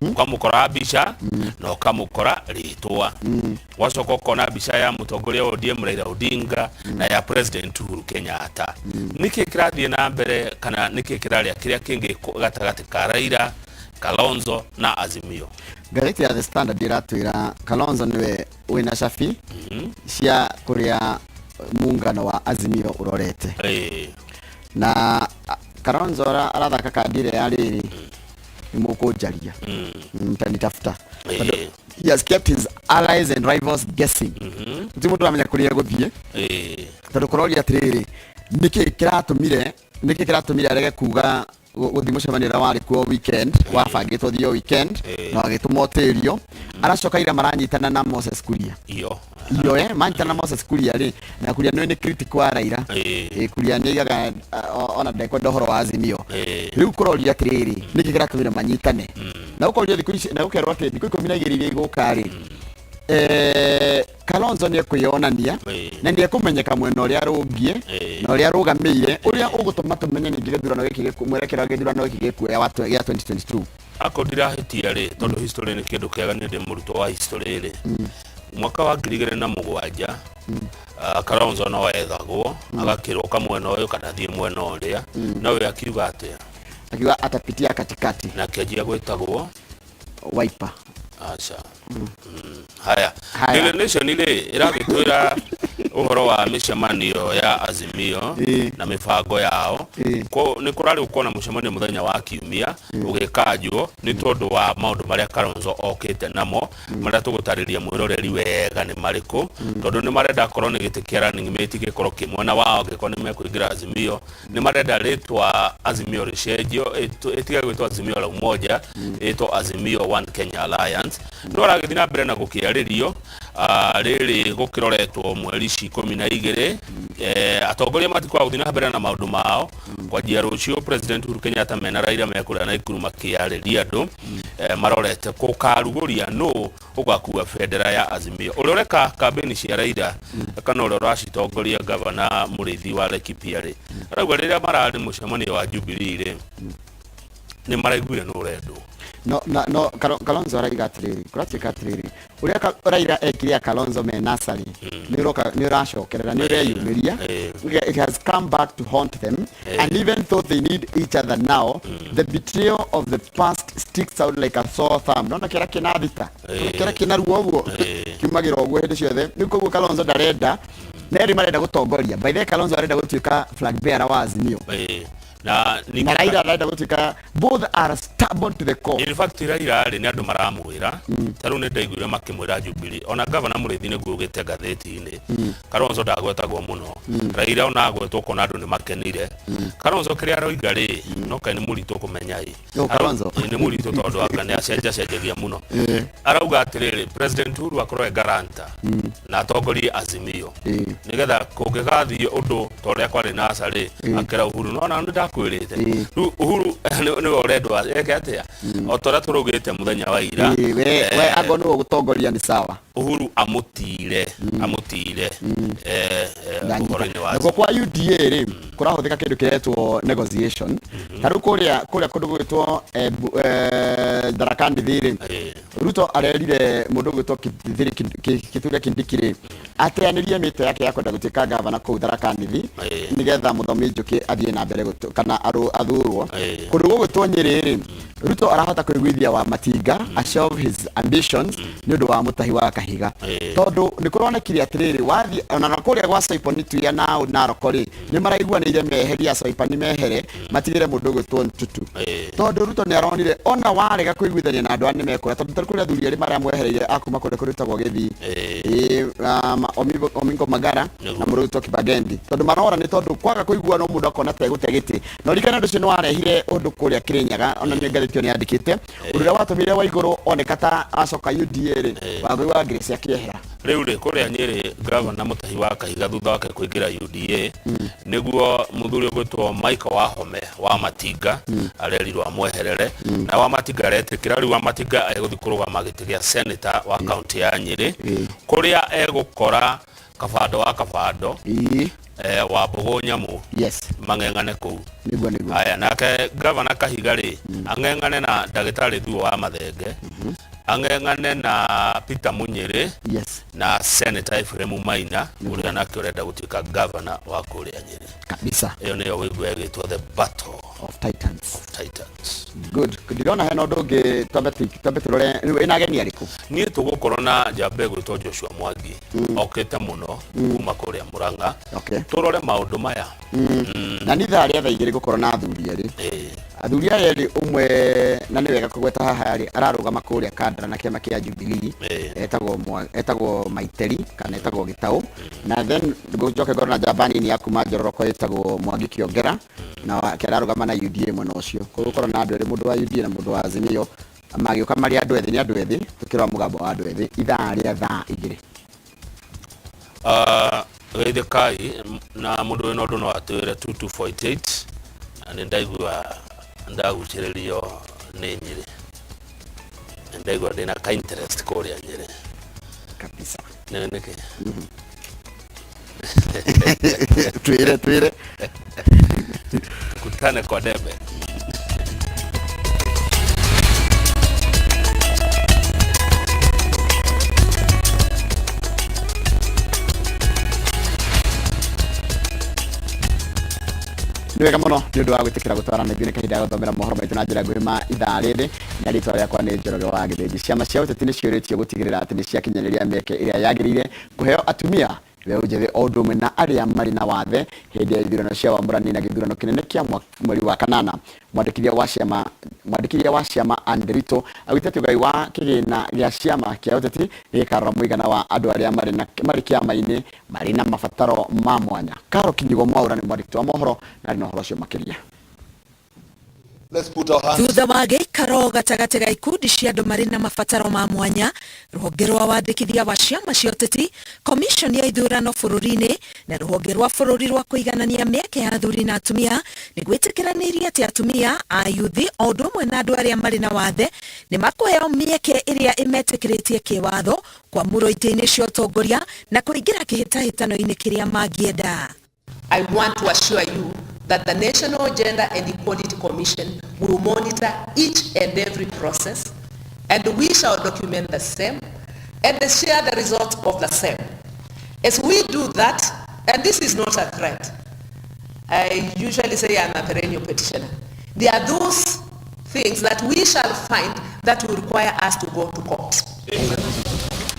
ukamukora mbica na ukamukora ritwa wacoka ukona mbica ya mutongoria ODM Raila Odinga na ya President Uhuru Kenyatta. Niki kirathie na mbere kana niki kiraria kiria kingi gatagati ka Raila, Kalonzo na Azimio? Gazeti ya The Standard iratwira Kalonzo niwe wina cabi cia kuria muungano wa Azimio urorete. Na Kalonzo arathaka kandire ya riri imukunjaria mtanitafuta. He has kept his allies and rivals guessing. Ndimu turamenya kuria guthie. Tondu kuroria atiriri niki kiratumire arege kuga guthi mucemanira wari kuo weekend wabangitwo thio weekend na agitumoterio aracokaira maranyitana na Moses Kuria iyo manyitana na Moses Kuria ri na Kuria ni critical wa Raila Kuria ni gaga ona ndeko ndohoro wa Azimio riu kuroria atiriri niki kiratumire manyitane na ukoria thiku na ukerwa ati thiku 12 igukari Kalonzo ni kwiyonania na ndiye kumenyeka mwena uria rungie na uria rugamire uria ugutuma tumenye ni githurano giki kumwerekera githurano giki gikuya watu ya 2022 akodira hitia ri tondu history ni kindu kiaga ni ndi muruto wa history ri mwaka wa 2007 Kalonzo no ethagwo agakirwo mwena uyu kana thie mwena uria na we akiuga akiwa atapitia katikati na kiajia gwetagwo Wiper. Acha. Haya. Daily Nation ile iragitwira uhoro wa mishemanio ya Azimio na mifango yao. Ko ni kurari ukona mushemanio muthenya wa kiumia ugikajwo ni tondu wa maundu maria Kalonzo okite namo maria tugutariria mwiroreri wega ni mariku tondu ni marenda korwo ni gitikira ni ngimeti gikoro kimwe na wao giko ni mekuingira Azimio ni marenda ritwa Azimio ricenjio etiga gwitwa Azimio la umoja eto Azimio One Kenya Alliance ndora githina mbere na gukiaririo riri gukiroretwo mweri 12 atongoria matikwa guthina mbere na maundu mao kwa njia rucio President Uhuru Kenyatta mena Raila mekura na ikuru makiariria andu marorete kukaruguria no ugakua federa ya Azimio uroreka kampeni cia Raila kana urorashitongoria governor Murithi wa Laikipia ri rauga riria marari mucemanio wa Jubilee ri ni maraiguire no rendo no Kalonzo araiga atiriri kuratika atiriri uria Raila ekiria Kalonzo me nasari ni rashokerera ni reyumiria it has come back to haunt them and even though they need each other now the betrayal of the past sticks out like a sore thumb no kira kinadita kira kinaruo uguo kimagira uguo hindi ciothe nikuo Kalonzo darenda neri marenda gutongoria by the Kalonzo arenda gutuika flag bearer wa Azimio na Raila arenda gutuika both are stubborn to the core. In fact Raila ni andu maramwira taru ne ndaiguira makimwira Jubilee ona governor Murithi ni gugite gatheti-ini Kalonzo ndagwetagwo muno Raila ona agwetwo kona andu ni makenire Kalonzo kiria roiga ri no kai ni murito kumenya Kalonzo ni murito tondu akane acenjagia muno arauga atiriri President Uhuru akorwe garanta na atongoria Azimio nigetha kungigathio undu toria kwari nasari akira Uhuru no na ndu kwirite Uhuru ni oredwa eke atia otora turugite muthenya wa ira we ago no gutongoria ni sawa Uhuru amutire uhoro-ini wa kwa UDA ri kurahuthika kindu kiretwo negotiation taru kuria kundu gwitwo Tharaka Nithi Ruto arerire mundu gwitwo Kithure Kindiki ateanirie mite yake ya kwenda gutika gavana kuu Tharaka Nithi nigetha muthomi Njuki athie na mbere kana athurwo kundu gwitwo Nyeri Ruto arahota kuiguithia wa Matinga ashelve his ambitions nundu wa mutahi wa Kahiga tondu ni kuronekire atiriri wathi ona nakuria gwa Soiponi tuya na Narokori ni maraiguanire meheria Soiponi mehere matigire mundu gwitwo Ntutu tondu Ruto ni aronire ona warega kuiguithania na andu ani mekura tondu tarikuria thuri ri maria mwehereire akuma kundu kurutagwo githi Omingo Magara na Muruto Kibagendi tondu marora ni tondu kwaga kuigua no mundu akona te gutegiti no rigana ndu cino warehire undu kuria Kirinyaga ona ni ngaritio ni andikite uria watumire wa iguru onekata acoka UDA ri wa Grace akiehera riu ri kuria Nyeri governor mutahi wa Kahiga thutha wake kuingira UDA niguo muthuri gwitwo Michael Wahome wa Matinga arerirwo amweherere na wa Matinga retikira riu wa Matinga eguthi kurugama giti gia senator wa county ya Nyeri kuria egukora kafado wa kafado wa Mbogo Nyamu mang'eng'ane kuu haya nake gavana Kahigari ang'eng'ane na ndagĩtarĩ Thuo wa Mathenge ang'eng'ane na Peter Munyiri na Senator Ephraim Maina ũrĩa nake ũrenda gũtuĩka gavana wa kũrĩa Nyeri kabisa. Ĩyo nĩyo wĩigua ĩgĩtwo the battle of Titans. Good. Ndirona hena ũndũ ũngĩ twambe tũrore rĩu ĩna ageni arĩkũ. Niĩ tũgũkorwo na njamba ĩgwĩtwo Joshua Mwangi okĩte mũno kuma kũrĩa Mũrang'a tũrore maũndũ maya na nĩ thaa rĩa thaa igĩrĩ gũkorwo na athuri erĩ. Athuri aya erĩ ũmwe na nĩ wega kũgweta haha arĩ ararũgama kũrĩa Kandara na kĩama kĩa Jubilee etagwo Maiteri kana etagwo Gĩtaũ na then gũcoke ngorwo na njamba nini ya kuma Njororoko etagwo Mwangi Kĩongera na kĩararũgama na UDA mwena ũcio. Koguo gũkorwo na andũ erĩ, mũndũ wa UDA na mũndũ wa Azimio magĩũka marĩ andũ ethĩ, nĩ andũ ethĩ tũkĩrora mũgambo wa andũ ethĩ ithaa rĩa thaa igĩrĩ. Geithĩkai na mũndũ wĩna ũndũ no atwĩre 2248 na nĩ ndaigua ndagucĩrĩrio nĩ Nyeri, ndaigua ndĩna ka interest kũrĩa Nyeri kabisa. Nĩkĩ twĩre tukutane kwa debe. Nĩ wega mũno nĩ ũndũ wa gwĩtĩkĩra gũtwarana ithuĩ nĩ kahinda ga gũthomera mohoro maitũ na njĩra nguhĩ ma ithaa rĩrĩ, na rĩtwa rĩakwa nĩ Njoroge wa Gĩthĩnji. Ciama cia ũteti nĩ ciũrĩtio gũtigĩrĩra atĩ nĩ ciakinyanĩria mĩeke ĩrĩa yagĩrĩire kũheo atumia mbeũ njĩthĩ o ũndũ ũmwe na arĩa marĩ na wathe hĩndĩ ya ithurano cia wamũrani na gĩthurano kĩnene kĩa mweri wa kanana. Mwandĩkithia wa ciama Anderito augĩte atĩ ũgai wa kĩgĩna gĩa ciama kĩa ũteti gĩkarora mũigana wa andũ arĩa marĩ kĩama-inĩ marĩ na mabataro ma mwanya. Karo Kinyigo Mwaura nĩ mwandĩki wa mohoro na arĩ na ũhoro ũcio makĩria. Thutha wa gĩikaro gatagatĩ ga ikundi cia andũ marĩ na mabataro ma mwanya, rũhonge rwa wandĩkithia wa ciama cia ũteti, komishoni ya ithurano bũrũri-inĩ na rũhonge rwa bũrũri rwa kũiganania mĩeke ya athuri na atumia nĩ gwĩtĩkĩranĩirie atĩ atumia a yuthi o ũndũ ũmwe na andũ arĩa marĩ na wathe nĩ makũheo mĩeke ĩrĩa ĩmetĩkĩrĩtie kĩwatho kwamũrwo itĩ-inĩ cia ũtongoria na kũingĩra kĩhĩtahĩtano-inĩ kĩrĩa mangĩenda. I want to assure you that the National Gender and Equality Commission will monitor each and every process, and we shall document the same and share the results of the same. As we do that, and this is not a threat, I usually say I'm a perennial petitioner. There are those things that we shall find that will require us to go to court.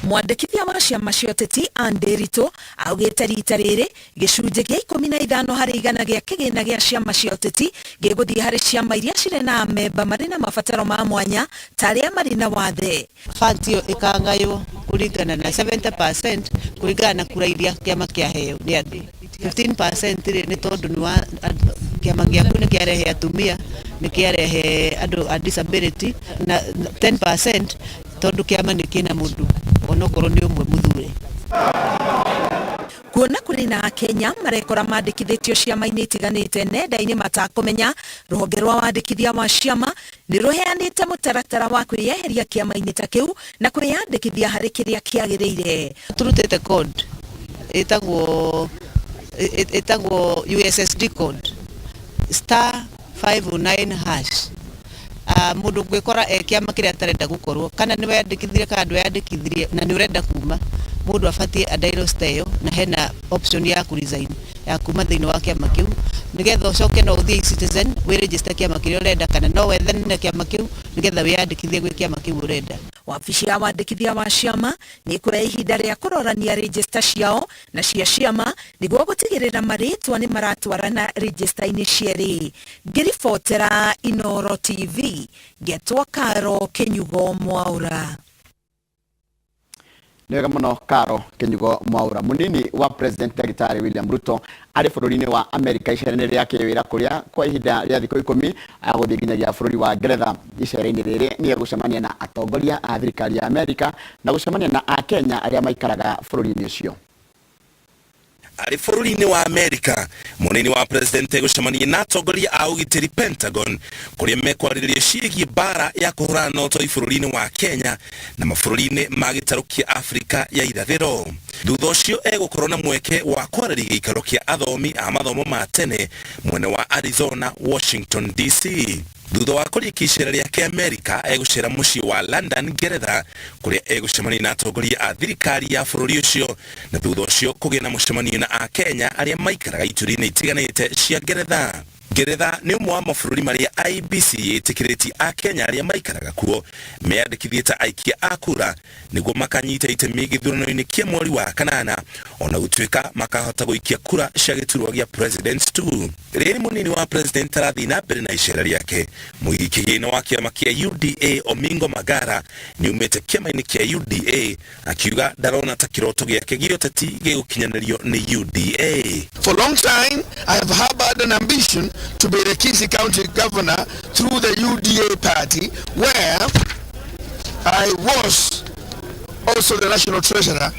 Mwandĩkithia wa ciama cia ũteti Anderito augĩte rita rĩrĩ gĩcunjĩ gĩa 15 harĩ igana gĩa kĩgĩna gĩa ciama cia ũteti gĩgũthiĩ harĩ ciama iria cirĩ na amemba marĩ na mabataro ma mwanya ta arĩa marĩ na wathe. Fantio ĩkangaywo kũringana na 70% kũringana na kura iria kĩama kĩaheo nĩ andũ. 15% nĩ tondũ nĩ wa kĩama gĩaku nĩ kĩarehe atumia, nĩ kĩarehe andũ a disability, na 10% tondũ kĩama nĩ kĩna mũndũ onokorwo nĩ ũmwe mũthure. Kuona kũrĩ na Kenya marekora mandĩkithĩtio ciama-inĩ itiganĩte nenda-inĩ matakũmenya, rũhonge rwa wandĩkithia wa ciama nĩ rũheanĩte mũtaratara wa kwĩyeheria kĩama-inĩ ta kĩu na kwĩyandĩkithia harĩ kĩrĩa kĩagĩrĩire. Turutĩte code ĩtagwo USSD code *509#. Mũndũ gwĩkora kĩama kĩrĩa atarenda gũkorwo kana nĩ weyandĩkithirie kana ndweyandĩkithirie na nĩ ũrenda kuma, mũndũ abatie adilos tayo na hena option ya resign ya kuma thĩinĩ wa kĩama kĩu, nĩgetha ũcoke no ũthiĩ citizen wĩregister kĩama kĩrĩa ũrenda kana no wethane kĩama kĩu nĩgetha wĩyandĩkithie gwĩ kĩama kĩu ũrenda. Wabici ya wandĩkithia wa ciama nĩ kũrĩa ihinda rĩa kũrorania register ciao na cia ciama nĩguo gũtigĩrĩra marĩtwa nĩ maratwarana register-inĩ cierĩ. Ngĩribotera Inooro TV, ngetwo Karo Kinyigo Mwaura. Nĩ wega mũno Karo Kinyigo Mwaura. Mũnini wa President Daktari William Ruto arĩ bũrũri-inĩ wa Amerika icera-inĩ rĩa kĩwĩra kũrĩa kwa ihinda rĩa thikũ 10 agũthiĩ nginyagia bũrũri wa Ngeretha. Icera-inĩ rĩrĩ nĩ egũcemania na atongoria a thirikari ya Amerika na gũcemania na Akenya arĩa maikaraga bũrũri-inĩ ũcio. ari bũrũri-inĩ wa Amerika. Mũnini wa president gũcemania na atongoria a ũgitĩri Pentagon kũrĩa mekwarĩrĩria ciĩgiĩ mbara ya kũhũrana na ũtoi bũrũri-inĩ wa Kenya na mabũrũri-inĩ ma gĩtarũ kĩa Afrika ya irathĩro. Thutha ũcio egũkorwo na mweke wa kwarĩria gĩikaro kĩa athomi a mathomo ma tene mwena wa Arizona, Washington DC. Thutha wa kũrĩkia icera rĩake Amerika egũcera mũciĩ wa London, Ngeretha, kũrĩa egũcemania na atongoria a thirikari ya bũrũri ũcio, na thutha ũcio kũgĩa na mũcemanio na a Kenya arĩa maikaraga ituri-inĩ itiganĩte cia Ngeretha. Ngeretha nĩ ũmwe wa mabũrũri marĩa IEBC ĩtĩkĩrĩtie a Kenya arĩa maikaraga kuo meyandĩkithie ta aikia a kura nĩguo makanyita itemi gĩthurano-inĩ kĩa mweri wa kanana, ona gũtuĩka makahota gũikia kura cia gĩturwa gĩa president tu. Rĩrĩ mũnini wa president arathiĩ na mbere na icera rĩake, mũigi kĩgĩna wa kĩama kĩa UDA Omingo Magara nĩumĩte kĩama-inĩ kĩa UDA akiuga ndarona ta kĩroto gĩake gĩa ũteti gĩgũkinyanĩrio nĩ UDA. For a long time I have harbored an ambition to be the Kisii County Governor through the UDA party, where I was also the National Treasurer.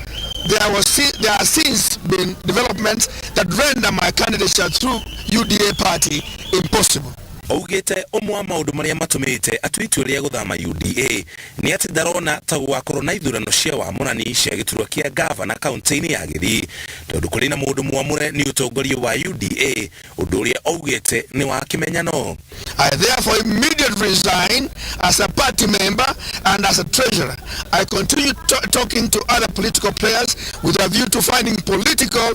There has since been developments that render my candidature through UDA party impossible. Augĩte ũmwe wa maũndũ marĩa matũmĩte atue itua rĩa gũthama UDA nĩ atĩ ndarona ta gũgakorwo na ithurano cia wamũrani cia gĩturwa kĩa gavana kaunti-inĩ ya Gĩthii, tondũ kũrĩ na mũndũ mwamũre nĩ ũtongoria wa UDA, ũndũ ũrĩa augĩte nĩ wa kĩmenyano. I therefore immediately resign as a party member and as a treasurer. I continue talking to other political players with a view to finding political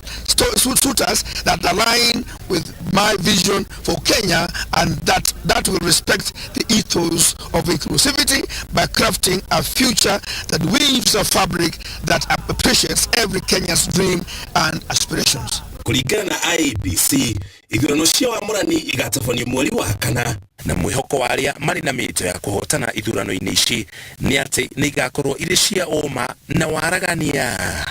suitors that align with my vision for Kenya and that will respect the ethos of inclusivity by crafting a future that weaves a fabric that appreciates every Kenyan's dream and aspirations. Kũringana na IEBC, ithurano cia wamũrani igatabanio mweri wa kana, na mwĩhoko wa arĩa marĩ na mĩto ya kũhotana ithurano-inĩ ici nĩ atĩ nĩ igakorwo irĩ cia ũma na waragania.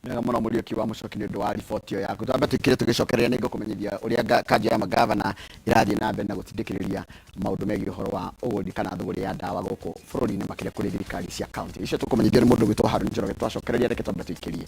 Nega mũno Mũriũki wa Mũchoki nĩ ũndũ wa riboti ĩyo yaku. Twambe tũkĩre tũgĩcokereria nĩ ngũkũmenyithia ũrĩa kanjũ ya magavana ĩrathiĩ na mbere na gũtindĩkĩrĩria maũndũ megiĩ ũhoro wa ũgũri kana thũgũrĩ ya ndawa gũkũ bũrũri-inĩ makĩria kũrĩ thirikari cia kaunti. Icio tũkũmenyithio nĩ mũndũ gwĩtwo Harũni Njoroge. Twacokereria reke twambe tũikĩrie.